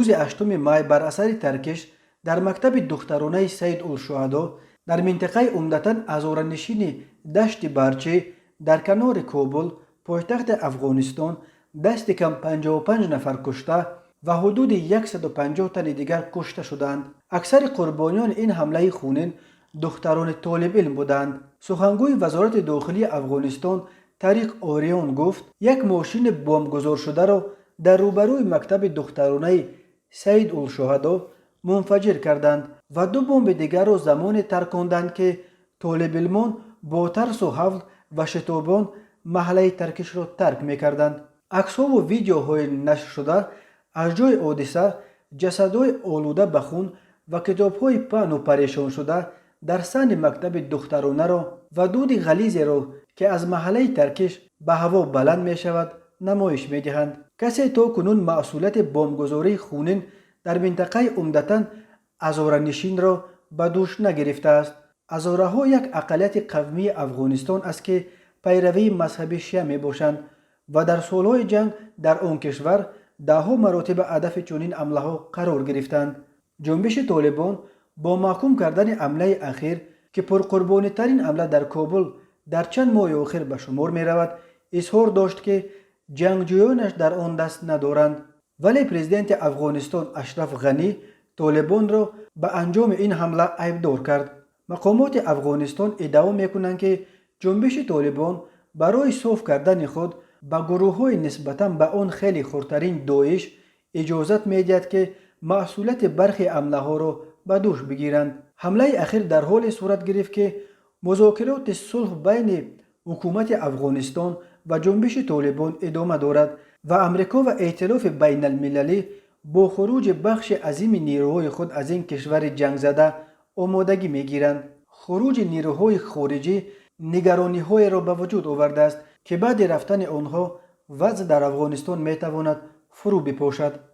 روز 8 مای بر اثر ترکش در مکتب دخترانه سید الشهدا در منطقه عمدتاً ازورنشین دشت برچه در کنار کابل پایتخت افغانستان دست کم 55 نفر کشته و حدود 150 تن دیگر کشته شدند. اکثر قربانیان این حمله خونین دختران طالب علم بودند. سخنگوی وزارت داخلی افغانستان طریق آریان گفت یک ماشین بمبگذار شده را در روبروی مکتب دخترانه سید الشهدا منفجر کردند و 2 بمب دیگر را زمان ترکاندند که طالب علمان با ترس و حول و شتابان محله ترکش را ترک میکردند. عکس‌ها و ویدیوهای نشر شده از جای حادثه جسدهای آلوده به خون و کتاب‌های پهن و پریشان شده در صحن مکتب دخترانه را و دود غلیظی را که از محله ترکش به هوا بلند می شود نمایش می دهند. کسی تا کنون مسئولیت بمبگذاری خونین در منطقه عمدتاً هزاره‌نشین را به دوش نگرفته است. هزاره‌ها یک اقلیت قومی افغانستان است که پیروی مذهب شیعه می باشند و در سالهای جنگ در آن کشور دهها مراتب هدف چنین حمله‌ها قرار گرفتند. جنبش طالبان با محکوم کردن حمله اخیر که پرقربانی ترین حمله در کابل در چند ماه اخیر به شمار می رود اظهار داشت که جنگجویانش در آن دست ندارند، ولی پرزیدنت افغانستان اشرف غنی طالبان را به انجام این حمله عیبدار کرد. مقامات افغانستان ادعا می کنند که جنبش طالبان برای صاف کردن خود به گروه‌های نسبتاً به آن خیلی خردترین داعش اجازت می‌دهد که مسئولیت برخی حمله‌ها را به دوش بگیرند. حمله اخیر در حال صورت گرفت که مذاکرات صلح بین حکومت افغانستان و جنبش طالبان ادامه دارد و امریکا و ائتلاف بین المللی با خروج بخش عظیم نیروهای خود از این کشور جنگ زده آمادگی می‌گیرند. خروج نیروهای خارجی نگرانی‌های را به وجود آورده است که بعد رفتن آنها وضع در افغانستان می‌تواند فرو بپاشد.